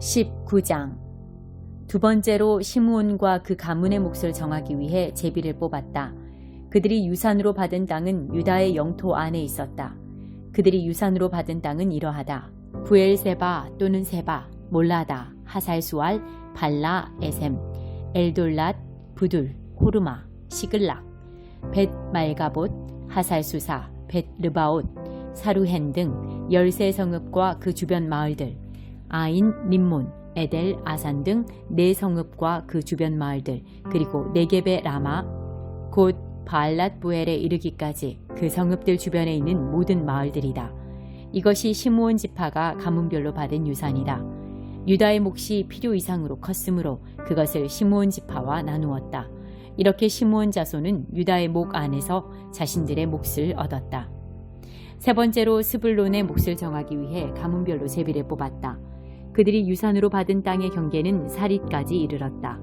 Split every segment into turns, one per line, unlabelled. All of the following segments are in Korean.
19장. 두 번째로 시므온과 그 가문의 몫을 정하기 위해 제비를 뽑았다. 그들이 유산으로 받은 땅은 유다의 영토 안에 있었다. 그들이 유산으로 받은 땅은 이러하다. 부엘세바 또는 세바, 몰라다, 하살수알, 발라, 에셈, 엘돌랏, 부둘, 호르마, 시글락, 벳 말가봇, 하살수사, 벳 르바옷, 사루헨 등 13성읍과 그 주변 마을들, 아인, 림몬, 에델, 아산 등 4성읍과 그 주변 마을들, 그리고 네겝의 라마, 곧 바알랏 부엘에 이르기까지 그 성읍들 주변에 있는 모든 마을들이다. 이것이 시므온 지파가 가문별로 받은 유산이다. 유다의 몫이 필요 이상으로 컸으므로 그것을 시므온 지파와 나누었다. 이렇게 시므온 자손은 유다의 목 안에서 자신들의 몫을 얻었다. 세 번째로 스불론의 몫을 정하기 위해 가문별로 제비를 뽑았다. 그들이 유산으로 받은 땅의 경계는 사릿까지 이르렀다.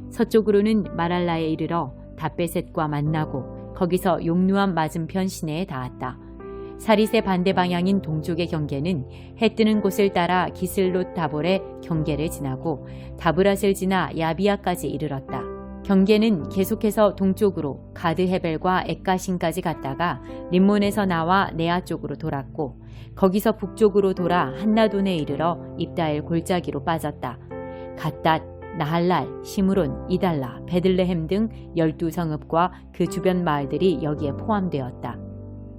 서쪽으로는 마랄라에 이르러 다베셋과 만나고 거기서 용누암 맞은편 시내에 닿았다. 사릿의 반대 방향인 동쪽의 경계는 해 뜨는 곳을 따라 기슬롯 다볼의 경계를 지나고 다브랏을 지나 야비아까지 이르렀다. 경계는 계속해서 동쪽으로 가드 헤벨과 엑가신까지 갔다가 림몬에서 나와 네아 쪽으로 돌았고 거기서 북쪽으로 돌아 한나돈에 이르러 입다엘 골짜기로 빠졌다. 갓닷, 나할랄, 시므론, 이달라, 베들레헴 등 12성읍과 그 주변 마을들이 여기에 포함되었다.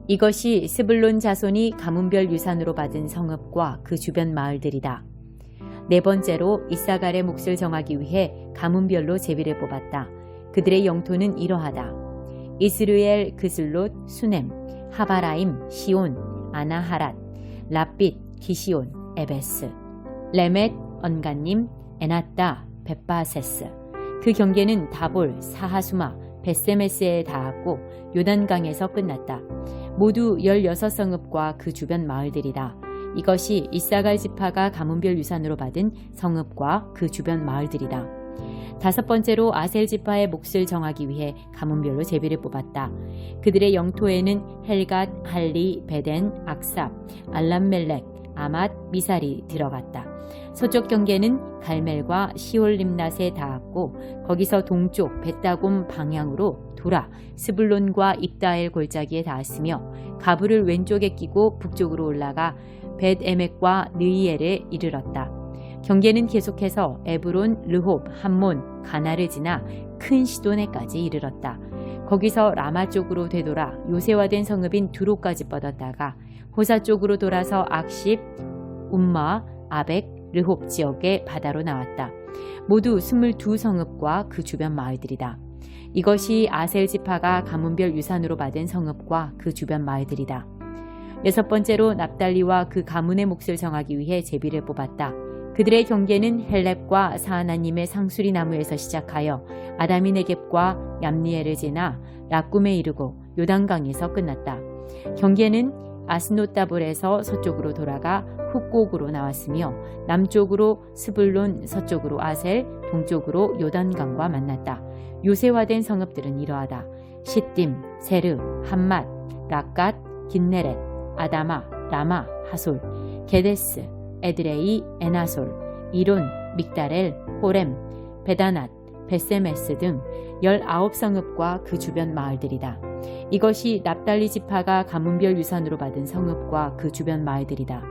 이것이 스불론 자손이 가문별 유산으로 받은 성읍과 그 주변 마을들이다. 네 번째로 이사갈의 몫을 정하기 위해 가문별로 제비를 뽑았다. 그들의 영토는 이러하다. 이스르엘, 그슬롯, 수넴, 하바라임, 시온, 아나하랏, 랍빗, 기시온, 에베스, 레멧, 언간님, 에낫다, 벳바세스. 그 경계는 다볼, 사하수마, 벳세메스에 닿았고 요단강에서 끝났다. 모두 16성읍과 그 주변 마을들이다. 이것이 이사갈 지파가 가문별 유산으로 받은 성읍과 그 주변 마을들이다. 다섯 번째로 아셀 지파의 몫을 정하기 위해 가문별로 제비를 뽑았다. 그들의 영토에는 헬갓, 할리, 베덴, 악삽, 알람멜렉, 아맛, 미살이 들어갔다. 서쪽 경계는 갈멜과 시올림낫에 닿았고 거기서 동쪽 벳다곰 방향으로 돌아 스불론과 입다엘 골짜기에 닿았으며 가브를 왼쪽에 끼고 북쪽으로 올라가 벳에멕과 느이엘에 이르렀다. 경계는 계속해서 에브론, 르홉, 함몬, 가나를 지나 큰 시도네까지 이르렀다. 거기서 라마 쪽으로 되돌아 요새화된 성읍인 두로까지 뻗었다가 호사 쪽으로 돌아서 악십, 움마, 아벡, 르홉 지역의 바다로 나왔다. 모두 22성읍과 그 주변 마을들이다. 이것이 아셀 지파가 가문별 유산으로 받은 성읍과 그 주변 마을들이다. 여섯 번째로 납달리와 그 가문의 몫을 정하기 위해 제비를 뽑았다. 그들의 경계는 헬렙과 사하나님의 상수리 나무에서 시작하여 아다미 네겝과 얌니엘을 지나 락꿈에 이르고 요단강에서 끝났다. 경계는 아스노다볼에서 서쪽으로 돌아가 훅곡으로 나왔으며 남쪽으로 스불론, 서쪽으로 아셀, 동쪽으로 요단강과 만났다. 요새화된 성읍들은 이러하다. 시딤, 세르, 함맛, 락갓, 긴네렛, 아다마, 라마, 하솔, 게데스, 에드레이, 에나솔, 이론, 믹다렐, 호렘, 베다낫, 베세메스 등 19성읍과 그 주변 마을들이다. 이것이 납달리 지파가 가문별 유산으로 받은 성읍과 그 주변 마을들이다.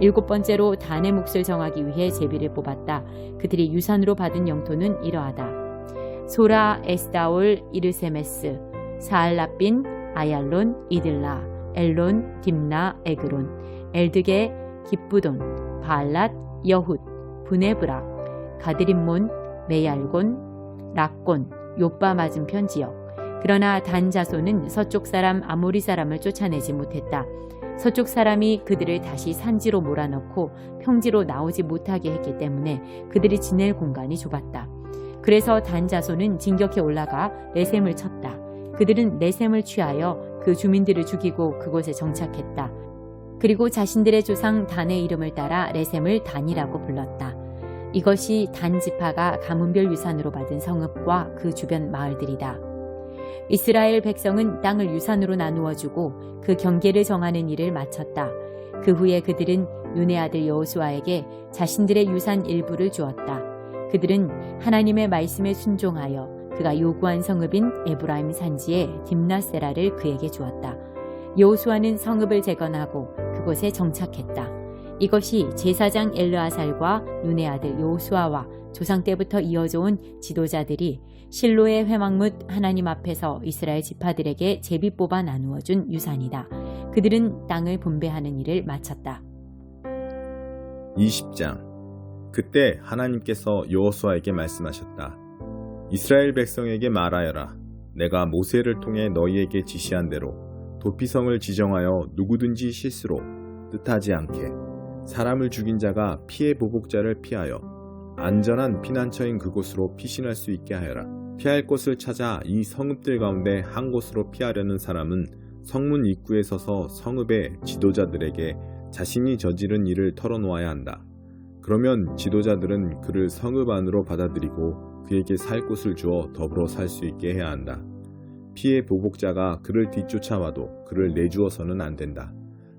일곱 번째로 단의 몫을 정하기 위해 제비를 뽑았다. 그들이 유산으로 받은 영토는 이러하다. 소라, 에스다올, 이르세메스, 사알라빈, 아얄론, 이들라, 엘론, 딥나, 에그론, 엘드게, 기쁘돈, 바알랏, 여훗, 브네브락, 가드림몬, 메얄곤, 락곤, 요빠 맞은편 지역. 그러나 단 자손은 서쪽 사람 아모리 사람을 쫓아내지 못했다. 서쪽 사람이 그들을 다시 산지로 몰아넣고 평지로 나오지 못하게 했기 때문에 그들이 지낼 공간이 좁았다. 그래서 단 자손은 진격해 올라가 레셈을 쳤다. 그들은 레셈을 취하여 그 주민들을 죽이고 그곳에 정착했다. 그리고 자신들의 조상 단의 이름을 따라 레셈을 단이라고 불렀다. 이것이 단 지파가 가문별 유산으로 받은 성읍과 그 주변 마을들이다. 이스라엘 백성은 땅을 유산으로 나누어 주고 그 경계를 정하는 일을 마쳤다. 그 후에 그들은 눈의 아들 여호수아에게 자신들의 유산 일부를 주었다. 그들은 하나님의 말씀에 순종하여 그가 요구한 성읍인 에브라임 산지의 딥나세라를 그에게 주었다. 여호수아는 성읍을 재건하고 그곳에 정착했다. 이것이 제사장 엘르아살과 눈의 아들 여호수아와 조상 때부터 이어져 온 지도자들이 실로의 회막뭇 하나님 앞에서 이스라엘 지파들에게 제비 뽑아 나누어 준 유산이다. 그들은 땅을 분배하는 일을 마쳤다.
20장. 그때 하나님께서 여호수아에게 말씀하셨다. 이스라엘 백성에게 말하여라. 내가 모세를 통해 너희에게 지시한 대로 도피성을 지정하여 누구든지 실수로 뜻하지 않게 사람을 죽인 자가 피해 보복자를 피하여 안전한 피난처인 그곳으로 피신할 수 있게 하여라. 피할 곳을 찾아 이 성읍들 가운데 한 곳으로 피하려는 사람은 성문 입구에 서서 성읍의 지도자들에게 자신이 저지른 일을 털어놓아야 한다. 그러면 지도자들은 그를 성읍 안으로 받아들이고 그에게 살 곳을 주어 더불어 살 수 있게 해야 한다. 피해 보복자가 그를 뒤쫓아와도 그를 내주어서는 안 된다.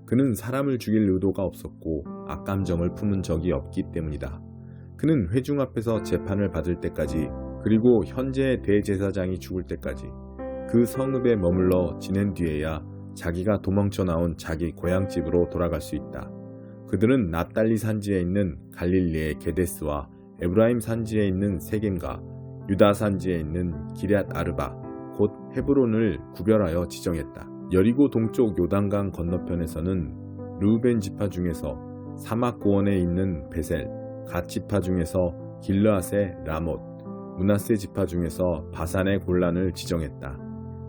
그는 사람을 죽일 의도가 없었고 악감정을 품은 적이 없기 때문이다. 그는 회중 앞에서 재판을 받을 때까지 그리고 현재의 대제사장이 죽을 때까지 그 성읍에 머물러 지낸 뒤에야 자기가 도망쳐 나온 자기 고향집으로 돌아갈 수 있다. 그들은 납달리 산지에 있는 갈릴리의 게데스와 에브라임 산지에 있는 세겜과 유다 산지에 있는 기럇 아르바 곧 헤브론을 구별하여 지정했다. 여리고 동쪽 요단강 건너편에서는 르우벤 지파 중에서 사막 고원에 있는 베셀, 갓 지파 중에서 길르앗의 라못, 므낫세 지파 중에서 바산의 골란을 지정했다.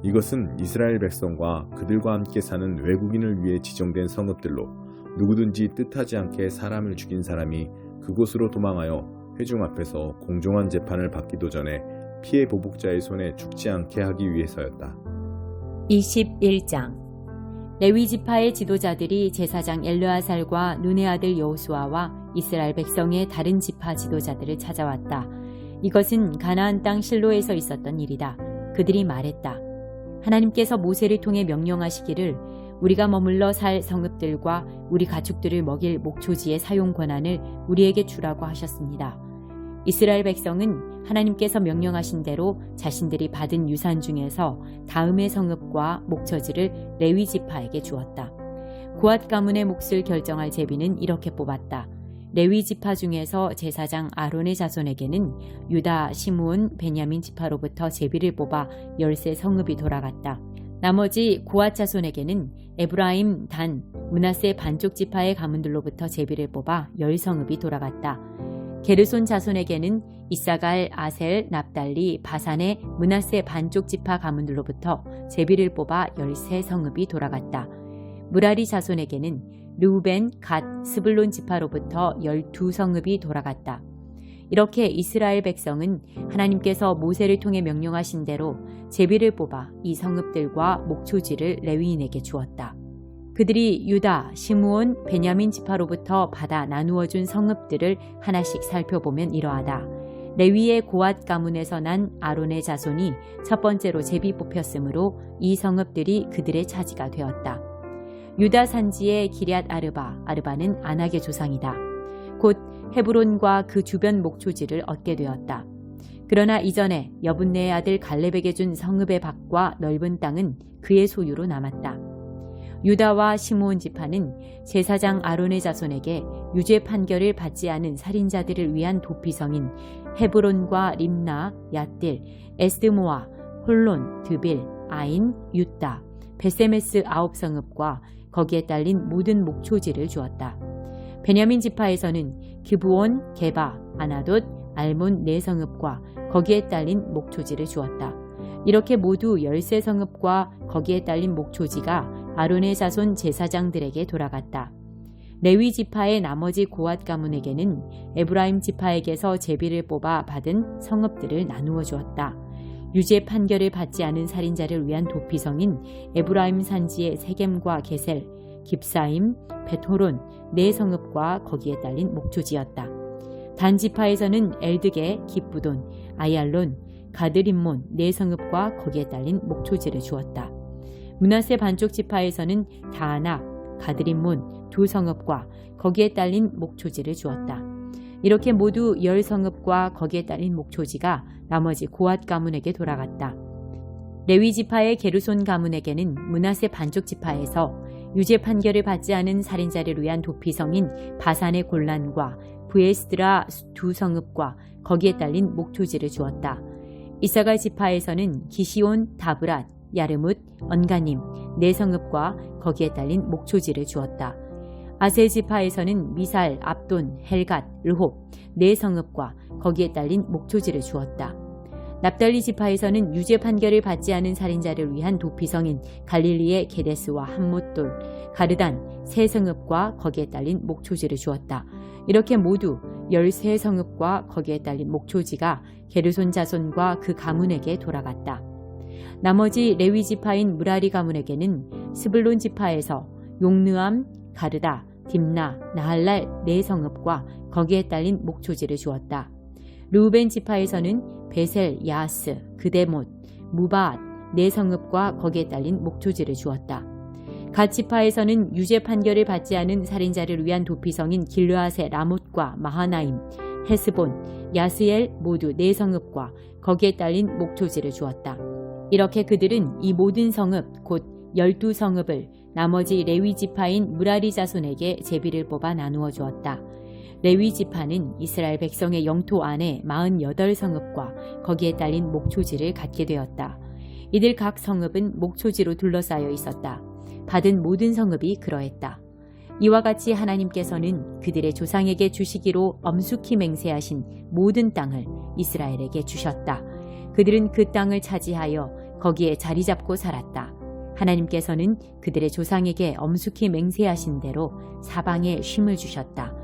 이것은 이스라엘 백성과 그들과 함께 사는 외국인을 위해 지정된 성읍들로 누구든지 뜻하지 않게 사람을 죽인 사람이 그곳으로 도망하여 회중 앞에서 공정한 재판을 받기도 전에 피해 보복자의 손에 죽지 않게 하기 위해서였다.
21장. 레위 지파의 지도자들이 제사장 엘르아살과 눈의 아들 여호수아와 이스라엘 백성의 다른 지파 지도자들을 찾아왔다. 이것은 가나안 땅 실로에서 있었던 일이다. 그들이 말했다. 하나님께서 모세를 통해 명령하시기를 우리가 머물러 살 성읍들과 우리 가축들을 먹일 목초지의 사용 권한을 우리에게 주라고 하셨습니다. 이스라엘 백성은 하나님께서 명령하신 대로 자신들이 받은 유산 중에서 다음의 성읍과 목초지를 레위 지파에게 주었다. 고앗 가문의 몫을 결정할 제비는 이렇게 뽑았다. 레위 지파 중에서 제사장 아론의 자손에게는 유다, 시므온, 베냐민 지파로부터 제비를 뽑아 13 성읍이 돌아갔다. 나머지 고앗 자손에게는 에브라임, 단, 므낫세 반쪽 지파의 가문들로부터 제비를 뽑아 10성읍이 돌아갔다. 게르손 자손에게는 이사갈, 아셀, 납달리, 바산의 므낫세 반쪽 지파 가문들로부터 제비를 뽑아 13성읍이 돌아갔다. 무라리 자손에게는 르우벤, 갓, 스불론 지파로부터 12성읍이 돌아갔다. 이렇게 이스라엘 백성은 하나님께서 모세를 통해 명령하신 대로 제비를 뽑아 이 성읍들과 목초지를 레위인에게 주었다. 그들이 유다, 시므온, 베냐민 지파로부터 받아 나누어 준 성읍들을 하나씩 살펴보면 이러하다. 레위의 고앗 가문에서 난 아론의 자손이 첫 번째로 제비 뽑혔으므로 이 성읍들이 그들의 차지가 되었다. 유다 산지의 기럇 아르바, 아르바는 아낙의 조상이다. 곧 헤브론과 그 주변 목초지를 얻게 되었다. 그러나 이전에 여분네의 아들 갈렙에게 준 성읍의 밭과 넓은 땅은 그의 소유로 남았다. 유다와 시므온 지파는 제사장 아론의 자손에게 유죄 판결을 받지 않은 살인자들을 위한 도피성인 헤브론과 림나, 얏딜, 에스드모아, 홀론, 드빌, 아인, 유따, 베세메스 9성읍과 거기에 딸린 모든 목초지를 주었다. 베냐민 지파에서는 기브온, 게바, 아나돗, 알몬 4성읍과 거기에 딸린 목초지를 주었다. 이렇게 모두 13성읍과 거기에 딸린 목초지가 아론의 자손 제사장들에게 돌아갔다. 레위 지파의 나머지 고앗 가문에게는 에브라임 지파에게서 제비를 뽑아 받은 성읍들을 나누어 주었다. 유죄 판결을 받지 않은 살인자를 위한 도피성인 에브라임 산지의 세겜과 게셀, 깁사임, 벳호론 4성읍과 거기에 딸린 목초지였다. 단 지파에서는 엘드게, 깁부돈, 아얄론, 가드림몬 4성읍과 거기에 딸린 목초지를 주었다. 므낫세 반쪽 지파에서는 다아낙, 가드림몬 2성읍과 거기에 딸린 목초지를 주었다. 이렇게 모두 10성읍과 거기에 딸린 목초지가 나머지 고앗 가문에게 돌아갔다. 레위 지파의 게르손 가문에게는 므낫세 반쪽 지파에서 유죄 판결을 받지 않은 살인자를 위한 도피성인 바산의 골란과 브에스드라 2성읍과 거기에 딸린 목초지를 주었다. 이사갈 지파에서는 기시온, 다브랏, 야르뭇, 언가님 4성읍과 거기에 딸린 목초지를 주었다. 아셀 지파에서는 미살, 압돈, 헬갓, 르홉 4성읍과 거기에 딸린 목초지를 주었다. 납달리 지파에서는 유죄 판결을 받지 않은 살인자를 위한 도피성인 갈릴리의 게데스와 함못돌, 가르단 3성읍과 거기에 딸린 목초지를 주었다. 이렇게 모두 13성읍과 거기에 딸린 목초지가 게르손 자손과 그 가문에게 돌아갔다. 나머지 레위 지파인 무라리 가문에게는 스불론 지파에서 용느암, 가르다, 딥나, 나할랄 4성읍과 거기에 딸린 목초지를 주었다. 르우벤 지파에서는 베셀, 야하스, 그데못, 무바앗 4성읍과 거기에 딸린 목초지를 주었다. 갓 지파에서는 유죄 판결을 받지 않은 살인자를 위한 도피성인 길르앗의 라못과 마하나임, 헤스본, 야스엘 모두 4성읍과 거기에 딸린 목초지를 주었다. 이렇게 그들은 이 모든 성읍 곧 12성읍을 나머지 레위 지파인 무라리 자손에게 제비를 뽑아 나누어 주었다. 레위 지파는 이스라엘 백성의 영토 안에 48성읍과 거기에 딸린 목초지를 갖게 되었다. 이들 각 성읍은 목초지로 둘러싸여 있었다. 받은 모든 성읍이 그러했다. 이와 같이 하나님께서는 그들의 조상에게 주시기로 엄숙히 맹세하신 모든 땅을 이스라엘에게 주셨다. 그들은 그 땅을 차지하여 거기에 자리 잡고 살았다. 하나님께서는 그들의 조상에게 엄숙히 맹세하신 대로 사방에 쉼을 주셨다.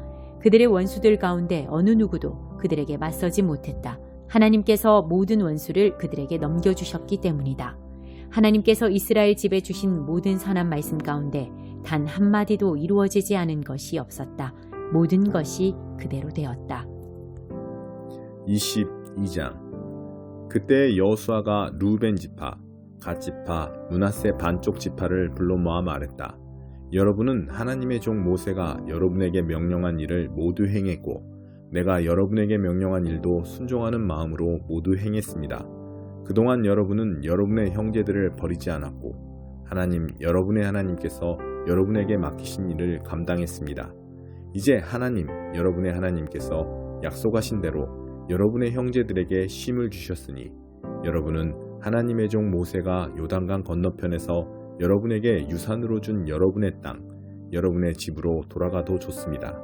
그들의 원수들 가운데 어느 누구도 그들에게 맞서지 못했다. 하나님께서 모든 원수를 그들에게 넘겨주셨기 때문이다. 하나님께서 이스라엘 집에 주신 모든 선한 말씀 가운데 단 한마디도 이루어지지 않은 것이 없었다. 모든 것이 그대로 되었다.
22장. 그때 여호수아가 루벤 지파, 갓 지파, 므낫세 반쪽 지파를 불러 모아 말했다. 여러분은 하나님의 종 모세가 여러분에게 명령한 일을 모두 행했고 내가 여러분에게 명령한 일도 순종하는 마음으로 모두 행했습니다. 그동안 여러분은 여러분의 형제들을 버리지 않았고 하나님 여러분의 하나님께서 여러분에게 맡기신 일을 감당했습니다. 이제 하나님 여러분의 하나님께서 약속하신 대로 여러분의 형제들에게 쉼을 주셨으니 여러분은 하나님의 종 모세가 요단강 건너편에서 여러분에게 유산으로 준 여러분의 땅, 여러분의 집으로 돌아가도 좋습니다.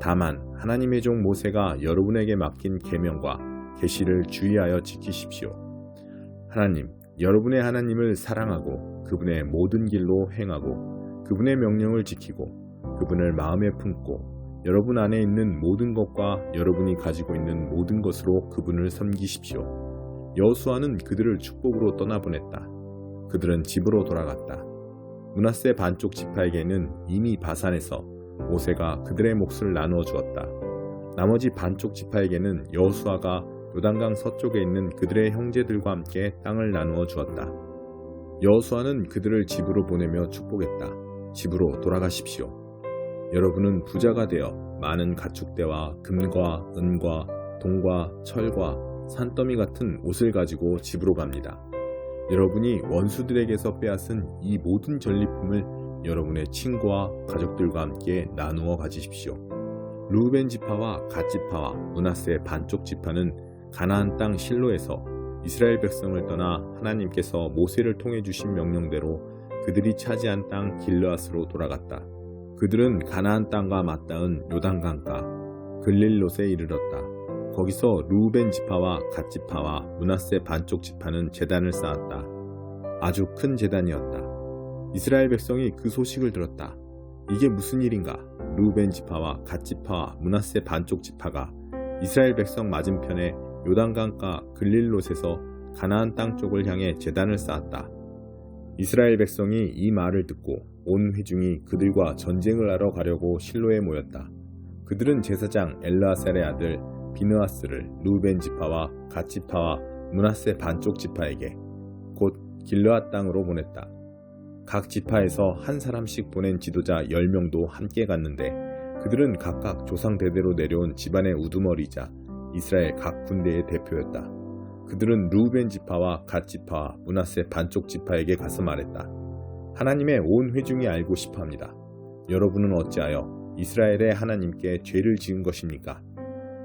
다만 하나님의 종 모세가 여러분에게 맡긴 계명과 계시를 주의하여 지키십시오. 하나님, 여러분의 하나님을 사랑하고 그분의 모든 길로 행하고 그분의 명령을 지키고 그분을 마음에 품고 여러분 안에 있는 모든 것과 여러분이 가지고 있는 모든 것으로 그분을 섬기십시오. 여호수아는 그들을 축복으로 떠나보냈다. 그들은 집으로 돌아갔다. 므낫세 반쪽 지파에게는 이미 바산에서 모세가 그들의 몫을 나누어 주었다. 나머지 반쪽 지파에게는 여호수아가 요단강 서쪽에 있는 그들의 형제들과 함께 땅을 나누어 주었다. 여호수아는 그들을 집으로 보내며 축복했다. 집으로 돌아가십시오. 여러분은 부자가 되어 많은 가축대와 금과 은과 동과 철과 산더미 같은 옷을 가지고 집으로 갑니다. 여러분이 원수들에게서 빼앗은 이 모든 전리품을 여러분의 친구와 가족들과 함께 나누어 가지십시오. 르우벤 지파와 갓 지파와 므낫세 반쪽 지파는 가나안 땅 실로에서 이스라엘 백성을 떠나 하나님께서 모세를 통해 주신 명령대로 그들이 차지한 땅 길르앗으로 돌아갔다. 그들은 가나안 땅과 맞닿은 요단강가 글릴롯에 이르렀다. 거기서 르우벤 지파와 갓 지파와 므낫세 반쪽 지파는 제단을 쌓았다. 아주 큰 제단이었다. 이스라엘 백성이 그 소식을 들었다. 이게 무슨 일인가? 르우벤 지파와 갓 지파와 므낫세 반쪽 지파가 이스라엘 백성 맞은편에 요단강가 글릴롯에서 가나안 땅 쪽을 향해 제단을 쌓았다. 이스라엘 백성이 이 말을 듣고 온 회중이 그들과 전쟁을 하러 가려고 실로에 모였다. 그들은 제사장 엘르아살의 아들 비느하스를 르우벤 지파와 갓 지파와 므낫세 반쪽 지파에게 곧 길르앗 땅으로 보냈다. 각 지파에서 한 사람씩 보낸 지도자 10명도 함께 갔는데 그들은 각각 조상 대대로 내려온 집안의 우두머리이자 이스라엘 각 군대의 대표였다. 그들은 루벤 지파와 갓 지파와 므낫세 반쪽 지파에게 가서 말했다. 하나님의 온 회중이 알고 싶어합니다. 여러분은 어찌하여 이스라엘의 하나님께 죄를 지은 것입니까?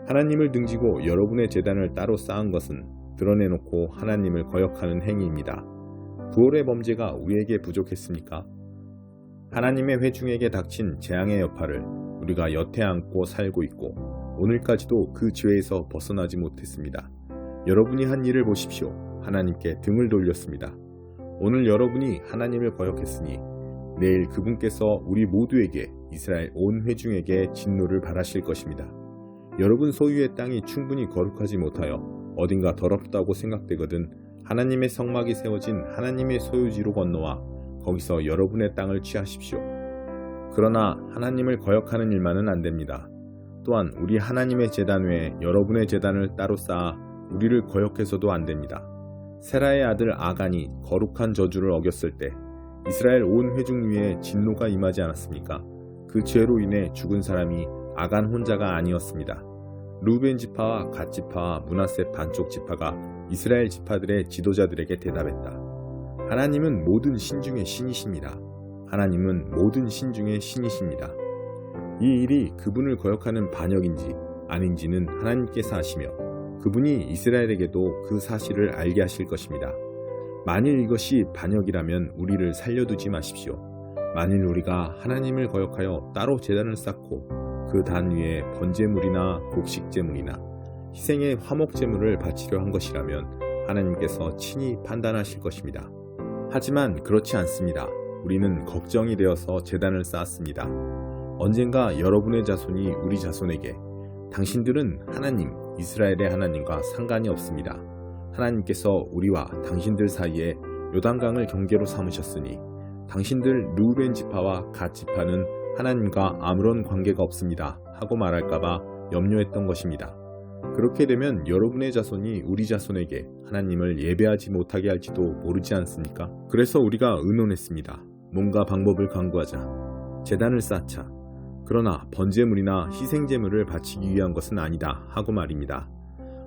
하나님을 등지고 여러분의 제단을 따로 쌓은 것은 드러내놓고 하나님을 거역하는 행위입니다. 부올의 범죄가 우리에게 부족했습니까? 하나님의 회중에게 닥친 재앙의 여파를 우리가 여태 안고 살고 있고 오늘까지도 그 죄에서 벗어나지 못했습니다. 여러분이 한 일을 보십시오. 하나님께 등을 돌렸습니다. 오늘 여러분이 하나님을 거역했으니 내일 그분께서 우리 모두에게 이스라엘 온 회중에게 진노를 바라실 것입니다. 여러분 소유의 땅이 충분히 거룩하지 못하여 어딘가 더럽다고 생각되거든 하나님의 성막이 세워진 하나님의 소유지로 건너와 거기서 여러분의 땅을 취하십시오. 그러나 하나님을 거역하는 일만은 안 됩니다. 또한 우리 하나님의 제단 외에 여러분의 제단을 따로 쌓아 우리를 거역해서도 안 됩니다. 세라의 아들 아간이 거룩한 저주를 어겼을 때 이스라엘 온 회중 위에 진노가 임하지 않았습니까? 그 죄로 인해 죽은 사람이 아간 혼자가 아니었습니다. 루벤 지파와 갓 지파와 므낫세 반쪽 지파가 이스라엘 지파들의 지도자들에게 대답했다. 하나님은 모든 신 중의 신이십니다. 하나님은 모든 신 중의 신이십니다. 이 일이 그분을 거역하는 반역인지 아닌지는 하나님께서 아시며 그분이 이스라엘에게도 그 사실을 알게 하실 것입니다. 만일 이것이 반역이라면 우리를 살려두지 마십시오. 만일 우리가 하나님을 거역하여 따로 제단을 쌓고 그 단 위에 번제물이나 곡식제물이나 희생의 화목제물을 바치려 한 것이라면 하나님께서 친히 판단하실 것입니다. 하지만 그렇지 않습니다. 우리는 걱정이 되어서 제단을 쌓았습니다. 언젠가 여러분의 자손이 우리 자손에게 당신들은 하나님, 이스라엘의 하나님과 상관이 없습니다. 하나님께서 우리와 당신들 사이에 요단강을 경계로 삼으셨으니 당신들 루벤 지파와 갓 지파는 하나님과 아무런 관계가 없습니다 하고 말할까봐 염려했던 것입니다. 그렇게 되면 여러분의 자손이 우리 자손에게 하나님을 예배하지 못하게 할지도 모르지 않습니까? 그래서 우리가 의논했습니다. 뭔가 방법을 강구하자. 제단을 쌓자. 그러나 번제물이나 희생제물을 바치기 위한 것은 아니다 하고 말입니다.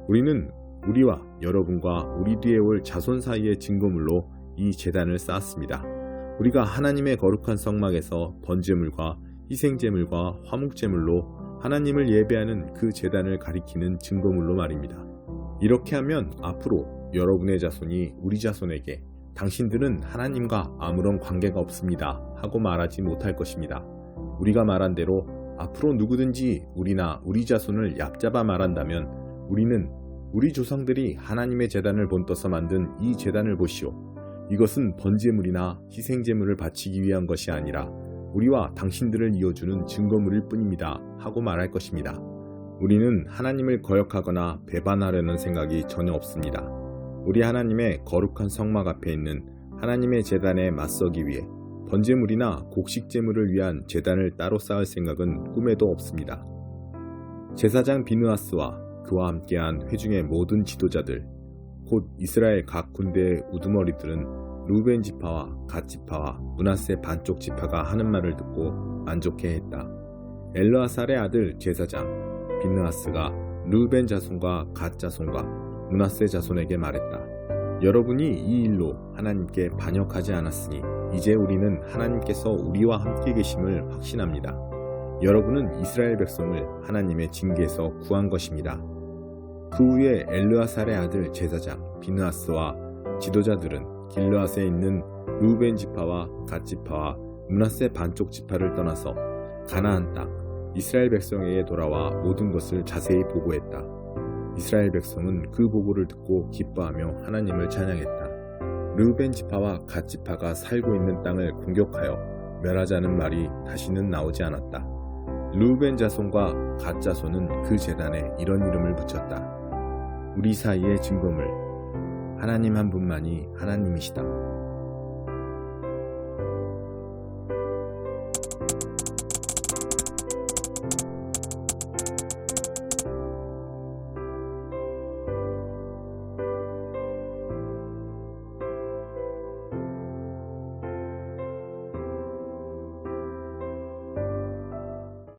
우리는 우리와 여러분과 우리 뒤에 올 자손 사이의 증거물로 이 제단을 쌓았습니다. 우리가 하나님의 거룩한 성막에서 번제물과 희생제물과 화목제물로 하나님을 예배하는 그 제단을 가리키는 증거물로 말입니다. 이렇게 하면 앞으로 여러분의 자손이 우리 자손에게 당신들은 하나님과 아무런 관계가 없습니다 하고 말하지 못할 것입니다. 우리가 말한 대로 앞으로 누구든지 우리나 우리 자손을 얕잡아 말한다면 우리는 우리 조상들이 하나님의 제단을 본떠서 만든 이 제단을 보시오. 이것은 번제물이나 희생제물을 바치기 위한 것이 아니라 우리와 당신들을 이어주는 증거물일 뿐입니다 하고 말할 것입니다. 우리는 하나님을 거역하거나 배반하려는 생각이 전혀 없습니다. 우리 하나님의 거룩한 성막 앞에 있는 하나님의 제단에 맞서기 위해 번제물이나 곡식제물을 위한 제단을 따로 쌓을 생각은 꿈에도 없습니다. 제사장 비느하스와 그와 함께한 회중의 모든 지도자들, 곧 이스라엘 각 군대의 우두머리들은 루벤 지파와 갓 지파와 므낫세 반쪽 지파가 하는 말을 듣고 만족해했다. 엘르아살의 아들 제사장 비느하스가 루벤 자손과 갓 자손과 므낫세 자손에게 말했다. 여러분이 이 일로 하나님께 반역하지 않았으니 이제 우리는 하나님께서 우리와 함께 계심을 확신합니다. 여러분은 이스라엘 백성을 하나님의 징계에서 구한 것입니다. 그 후에 엘르아살의 아들 제사장 비느하스와 지도자들은 길르앗에 있는 루벤 지파와 갓 지파와 므낫세 반쪽 지파를 떠나서 가나안 땅 이스라엘 백성에게 돌아와 모든 것을 자세히 보고했다. 이스라엘 백성은 그 보고를 듣고 기뻐하며 하나님을 찬양했다. 루벤 지파와 갓 지파가 살고 있는 땅을 공격하여 멸하자는 말이 다시는 나오지 않았다. 루벤 자손과 갓 자손은 그 제단에 이런 이름을 붙였다. 우리 사이의 증거물, 하나님 한 분만이 하나님이시다.